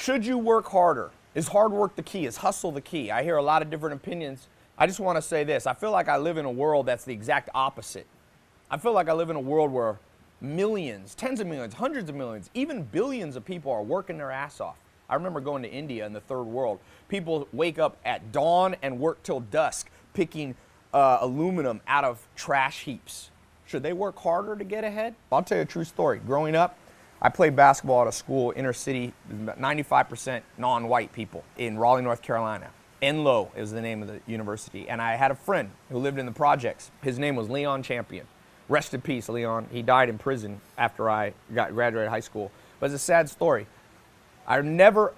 Should you work harder? Is hard work the key? Is hustle the key? I hear a lot of different opinions. I just want to say this. I feel like I live in a world that's the exact opposite. I feel like I live in a world where millions, tens of millions, hundreds of millions, even billions of people are working their ass off. I remember going to India in the third world. People wake up at dawn and work till dusk picking aluminum out of trash heaps. Should they work harder to get ahead? I'll tell you a true story. Growing up, I played basketball at a school, inner city, 95% non-white people in Raleigh, North Carolina. Enloe is the name of the university. And I had a friend who lived in the projects. His name was Leon Champion. Rest in peace, Leon. He died in prison after I graduated high school. But it's a sad story. I never,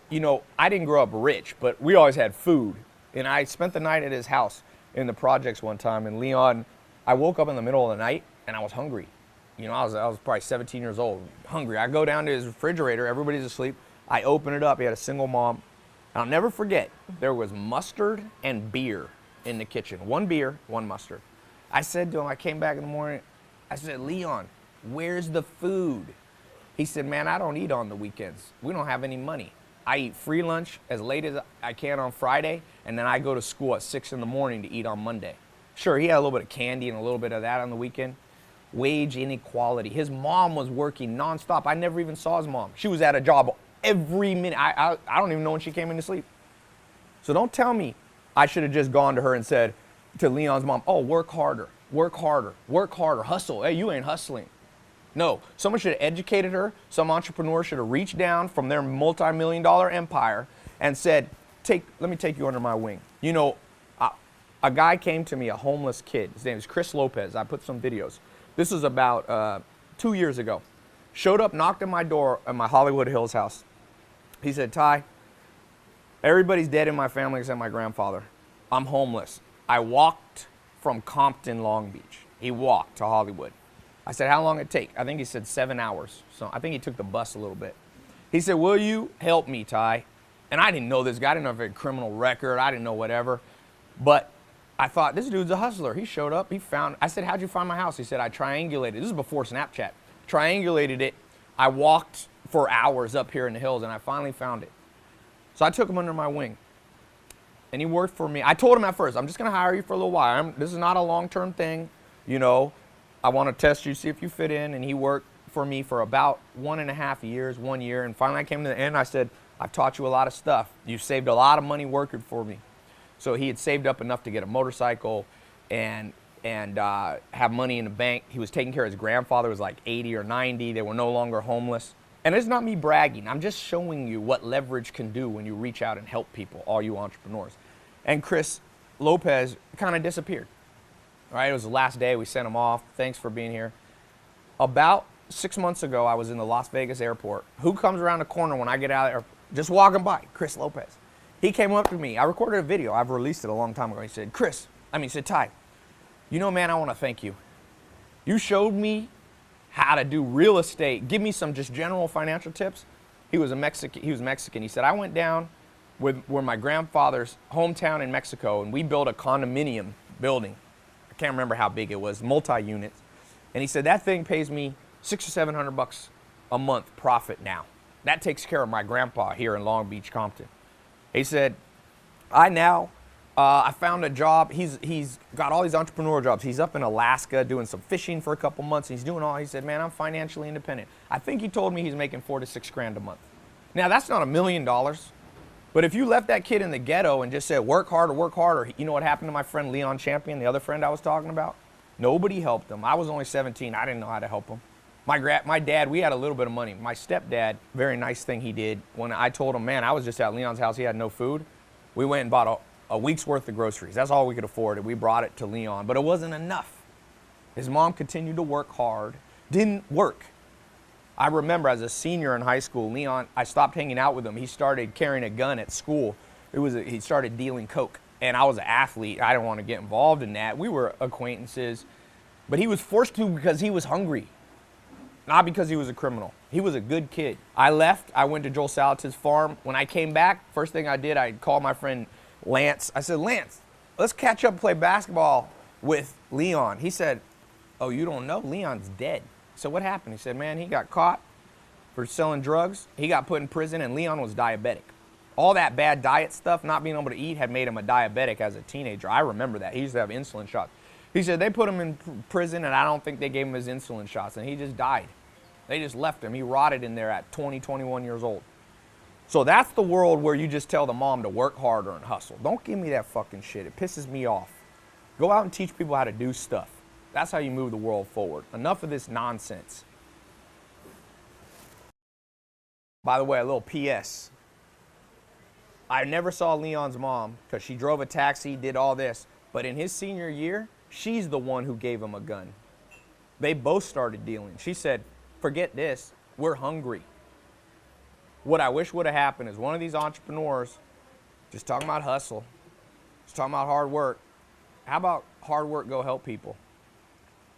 I didn't grow up rich, but we always had food. And I spent the night at his house in the projects one time. And Leon, I woke up in the middle of the night and I was hungry. I was probably 17 years old, hungry. I go down to his refrigerator, everybody's asleep. I open it up, he had a single mom. And I'll never forget, there was mustard and beer in the kitchen. One beer, one mustard. I said to him, I came back in the morning, I said, Leon, where's the food? He said, man, I don't eat on the weekends. We don't have any money. I eat free lunch as late as I can on Friday, and then I go to school at 6 in the morning to eat on Monday. Sure, he had a little bit of candy and a little bit of that on the weekend. Wage inequality. His mom was working nonstop. I never even saw his mom. She was at a job every minute. I don't even know when she came in to sleep. So don't tell me I should have just gone to her and said to Leon's mom, oh, work harder, work harder, work harder, hustle. Hey, you ain't hustling. No, someone should have educated her. Some entrepreneur should have reached down from their multi-million-dollar empire and said, let me take you under my wing. A guy came to me, a homeless kid. His name is Chris Lopez. I put some videos. This was about 2 years ago. Showed up, knocked on my door at my Hollywood Hills house. He said, Tai, everybody's dead in my family except my grandfather. I'm homeless. I walked from Compton, Long Beach. He walked to Hollywood. I said, how long did it take? I think he said 7 hours. So I think he took the bus a little bit. He said, will you help me, Tai? And I didn't know this guy. I didn't know if he had a criminal record. I didn't know whatever. But I thought, this dude's a hustler. He showed up. I said, how'd you find my house? He said, I triangulated. This is before Snapchat. Triangulated it. I walked for hours up here in the hills, and I finally found it. So I took him under my wing. And he worked for me. I told him at first, I'm just going to hire you for a little while. This is not a long-term thing. I want to test you, see if you fit in. And he worked for me for about 1.5 years, 1 year. And finally I came to the end. I said, I've taught you a lot of stuff. You've saved a lot of money working for me. So he had saved up enough to get a motorcycle and have money in the bank. He was taking care of his grandfather, who was like 80 or 90. They were no longer homeless. And it's not me bragging. I'm just showing you what leverage can do when you reach out and help people, all you entrepreneurs. And Chris Lopez kind of disappeared. All right, it was the last day. We sent him off. Thanks for being here. About 6 months ago, I was in the Las Vegas airport. Who comes around the corner when I get out of there? Just walking by, Chris Lopez. He came up to me. I recorded a video. I've released it a long time ago. He said, he said, Tai, man, I want to thank you. You showed me how to do real estate. Give me some just general financial tips. He was Mexican. He said, I went down where my grandfather's hometown in Mexico, and we built a condominium building. I can't remember how big it was, multi-units. And he said, that thing pays me $600 or $700 a month profit now. That takes care of my grandpa here in Long Beach, Compton. He said, I found a job. He's got all these entrepreneurial jobs. He's up in Alaska doing some fishing for a couple months. He said, man, I'm financially independent. I think he told me he's making $4 to $6 grand a month. Now, that's not $1 million. But if you left that kid in the ghetto and just said, work harder, you know what happened to my friend Leon Champion, the other friend I was talking about? Nobody helped him. I was only 17. I didn't know how to help him. My dad, we had a little bit of money. My stepdad, very nice thing he did, when I told him, man, I was just at Leon's house, he had no food, we went and bought a week's worth of groceries. That's all we could afford, and we brought it to Leon, but it wasn't enough. His mom continued to work hard, didn't work. I remember as a senior in high school, Leon, I stopped hanging out with him. He started carrying a gun at school. He started dealing coke, and I was an athlete. I didn't want to get involved in that. We were acquaintances, but he was forced to because he was hungry. Not because he was a criminal. He was a good kid. I left. I went to Joel Salati's farm. When I came back, first thing I did, I called my friend Lance. I said, Lance, let's catch up and play basketball with Leon. He said, oh, you don't know? Leon's dead. So what happened? He said, man, he got caught for selling drugs. He got put in prison, and Leon was diabetic. All that bad diet stuff, not being able to eat, had made him a diabetic as a teenager. I remember that. He used to have insulin shots. He said they put him in prison, and I don't think they gave him his insulin shots, and he just died. They just left him. He rotted in there at 20, 21 years old. So that's the world where you just tell the mom to work harder and hustle. Don't give me that fucking shit. It pisses me off. Go out and teach people how to do stuff. That's how you move the world forward. Enough of this nonsense. By the way, a little PS. I never saw Leon's mom because she drove a taxi, did all this. But in his senior year, she's the one who gave him a gun. They both started dealing. She said, forget this, we're hungry. What I wish would have happened is one of these entrepreneurs just talking about hustle, just talking about hard work. How about hard work go help people?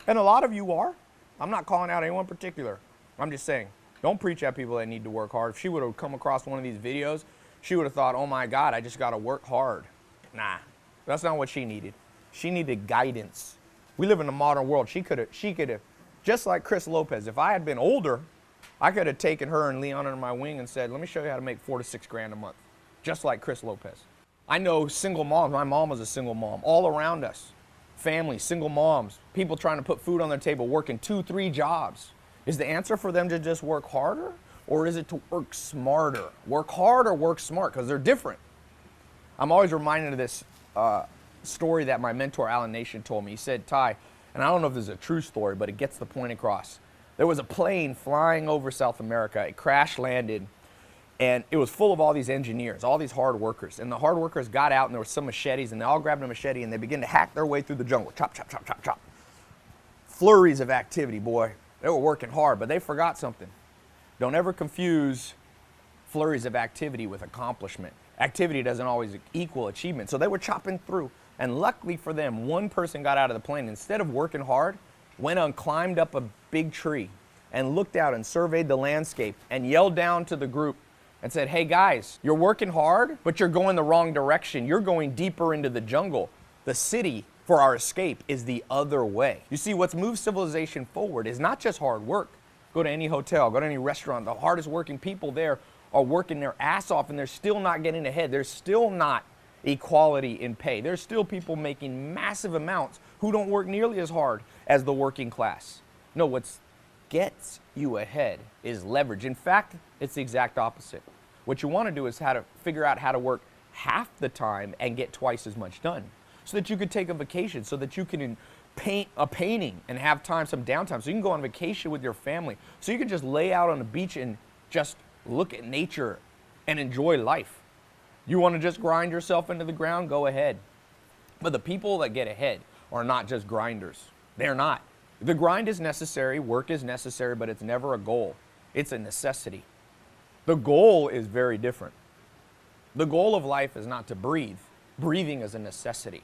And a lot of you are. I'm not calling out anyone in particular. I'm just saying, don't preach at people that need to work hard. If she would have come across one of these videos, she would have thought, oh my God, I just got to work hard. Nah, that's not what she needed. She needed guidance. We live in a modern world. She could have, just like Chris Lopez, if I had been older, I could have taken her and Leon under my wing and said, let me show you how to make $4 to $6 grand a month, just like Chris Lopez. I know single moms. My mom was a single mom. All around us, families, single moms, people trying to put food on their table, working 2, 3 jobs. Is the answer for them to just work harder, or is it to work smarter? Work hard or work smart, because they're different. I'm always reminded of this story that my mentor, Alan Nation, told me. He said, Tai, and I don't know if this is a true story, but it gets the point across. There was a plane flying over South America. It crash landed, and it was full of all these engineers, all these hard workers. And the hard workers got out, and there were some machetes, and they all grabbed a machete, and they began to hack their way through the jungle. Chop, chop, chop, chop, chop. Flurries of activity, boy. They were working hard, but they forgot something. Don't ever confuse flurries of activity with accomplishment. Activity doesn't always equal achievement. So they were chopping through, and luckily for them, one person got out of the plane. Instead of working hard, went on, climbed up a big tree and looked out and surveyed the landscape and yelled down to the group and said, hey guys, you're working hard, but you're going the wrong direction. You're going deeper into the jungle. The city for our escape is the other way. You see, what's moved civilization forward is not just hard work. Go to any hotel, go to any restaurant, the hardest working people there are working their ass off, and they're still not getting ahead. There's still not equality in pay. There's still people making massive amounts who don't work nearly as hard as the working class. No, what gets you ahead is leverage. In fact, it's the exact opposite. What you want to do is figure out how to work half the time and get twice as much done, so that you could take a vacation, so that you can paint a painting and have some downtime, so you can go on vacation with your family, so you can just lay out on the beach and just look at nature and enjoy life. You want to just grind yourself into the ground? Go ahead. But the people that get ahead are not just grinders. They're not. The grind is necessary, work is necessary, but it's never a goal. It's a necessity. The goal is very different. The goal of life is not to breathe. Breathing is a necessity.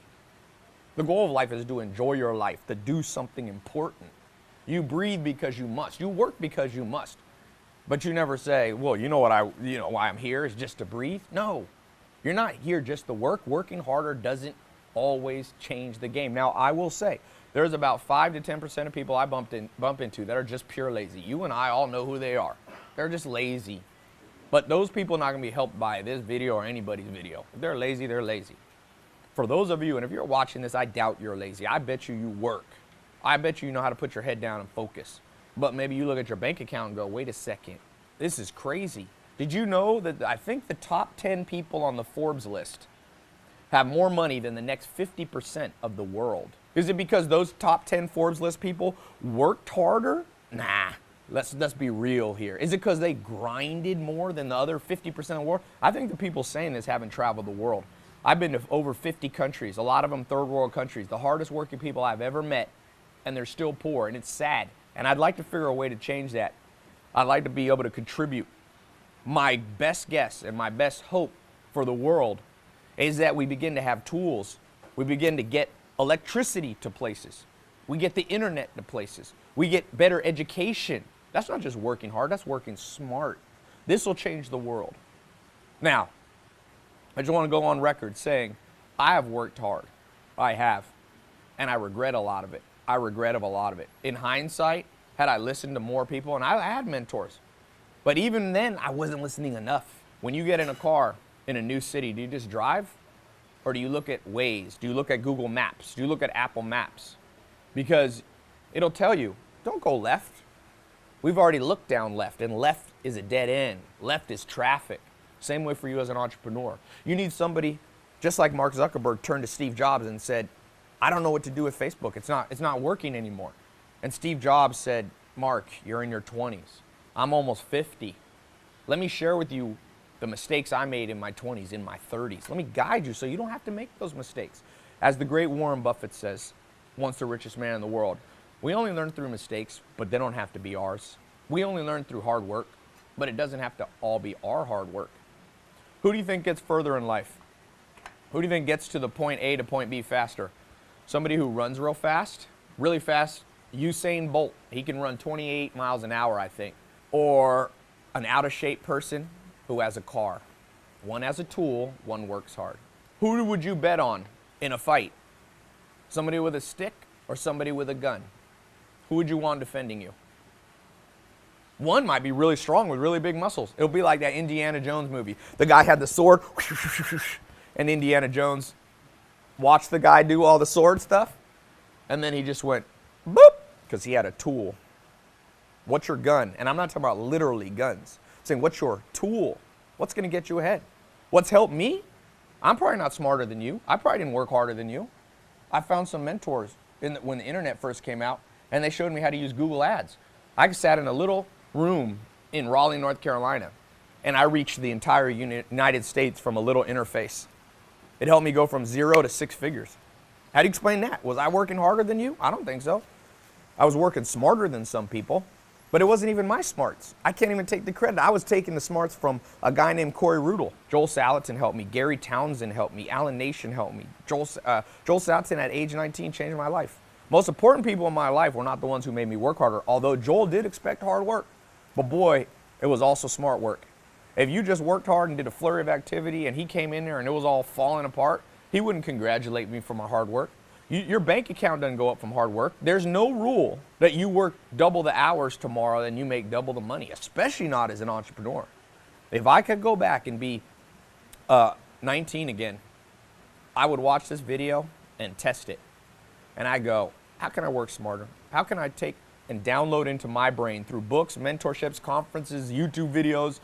The goal of life is to enjoy your life, to do something important. You breathe because you must. You work because you must. But you never say, well, why I'm here is just to breathe. No, you're not here just to work. Working harder doesn't always change the game. Now, I will say, there's about 5 to 10% of people I bump into that are just pure lazy. You and I all know who they are. They're just lazy. But those people are not going to be helped by this video or anybody's video. If they're lazy, they're lazy. For those of you, and if you're watching this, I doubt you're lazy. I bet you work. I bet you know how to put your head down and focus. But maybe you look at your bank account and go, wait a second, this is crazy. Did you know that I think the top 10 people on the Forbes list have more money than the next 50% of the world? Is it because those top 10 Forbes list people worked harder? Nah, let's be real here. Is it because they grinded more than the other 50% of the world? I think the people saying this haven't traveled the world. I've been to over 50 countries, a lot of them third world countries, the hardest working people I've ever met, and they're still poor, and it's sad. And I'd like to figure a way to change that. I'd like to be able to contribute. My best guess and my best hope for the world is that we begin to have tools. We begin to get electricity to places. We get the internet to places. We get better education. That's not just working hard, that's working smart. This will change the world. Now, I just want to go on record saying, I have worked hard. I have. And I regret a lot of it. In hindsight, had I listened to more people, and I had mentors, But even then, I wasn't listening enough. When you get in a car in a new city, do you just drive? Or do you look at Waze? Do you look at Google Maps? Do you look at Apple Maps? Because it'll tell you, don't go left. We've already looked down left, and left is a dead end. Left is traffic. Same way for you as an entrepreneur. You need somebody, just like Mark Zuckerberg turned to Steve Jobs and said, I don't know what to do with Facebook. It's not working anymore. And Steve Jobs said, Mark, you're in your 20s. I'm almost 50. Let me share with you the mistakes I made in my 20s, in my 30s. Let me guide you so you don't have to make those mistakes. As the great Warren Buffett says, once the richest man in the world, we only learn through mistakes, but they don't have to be ours. We only learn through hard work, but it doesn't have to all be our hard work. Who do you think gets further in life? Who do you think gets to the point A to point B faster? Somebody who runs real fast, really fast, Usain Bolt. He can run 28 miles an hour, I think. Or an out-of-shape person who has a car. One has a tool, one works hard. Who would you bet on in a fight? Somebody with a stick or somebody with a gun? Who would you want defending you? One might be really strong with really big muscles. It'll be like that Indiana Jones movie. The guy had the sword, and Indiana Jones watched the guy do all the sword stuff, and then he just went, boop, because he had a tool. What's your gun? And I'm not talking about literally guns. I'm saying, what's your tool? What's going to get you ahead? What's helped me? I'm probably not smarter than you. I probably didn't work harder than you. I found some mentors when the internet first came out, and they showed me how to use Google Ads. I sat in a little room in Raleigh, North Carolina, and I reached the entire United States from a little interface. It helped me go from 0 to 6 figures. How do you explain that? Was I working harder than you? I don't think so. I was working smarter than some people, but it wasn't even my smarts. I can't even take the credit. I was taking the smarts from a guy named Corey Rudel. Joel Salatin helped me. Gary Townsend helped me. Alan Nation helped me. Joel Salatin at age 19 changed my life. Most important people in my life were not the ones who made me work harder, although Joel did expect hard work. But boy, it was also smart work. If you just worked hard and did a flurry of activity and he came in there and it was all falling apart, he wouldn't congratulate me for my hard work. Your bank account doesn't go up from hard work. There's no rule that you work double the hours tomorrow and you make double the money, especially not as an entrepreneur. If I could go back and be 19 again, I would watch this video and test it. And I go, how can I work smarter? How can I take and download into my brain through books, mentorships, conferences, YouTube videos,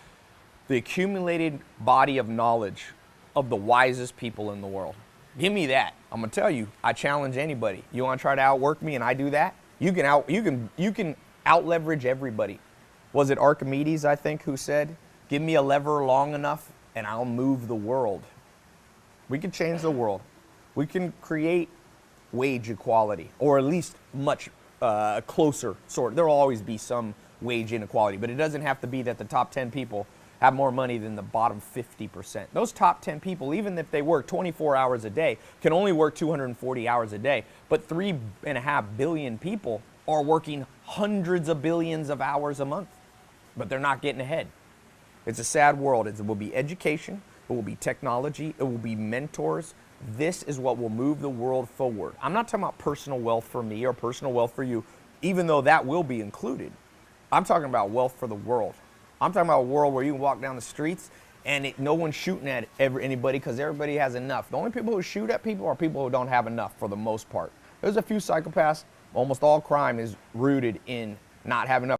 the accumulated body of knowledge of the wisest people in the world? Give me that. I'm gonna tell you, I challenge anybody. You wanna try to outwork me and I do that? You can out leverage everybody. Was it Archimedes, I think, who said, give me a lever long enough and I'll move the world. We can change the world. We can create wage equality, or at least much closer sort. There will always be some wage inequality, but it doesn't have to be that the top 10 people have more money than the bottom 50%. Those top 10 people, even if they work 24 hours a day, can only work 240 hours a day. But 3.5 billion people are working hundreds of billions of hours a month, but they're not getting ahead. It's a sad world. It will be education, it will be technology, it will be mentors. This is what will move the world forward. I'm not talking about personal wealth for me or personal wealth for you, even though that will be included. I'm talking about wealth for the world. I'm talking about a world where you can walk down the streets and no one's shooting at anybody because everybody has enough. The only people who shoot at people are people who don't have enough for the most part. There's a few psychopaths. Almost all crime is rooted in not having enough.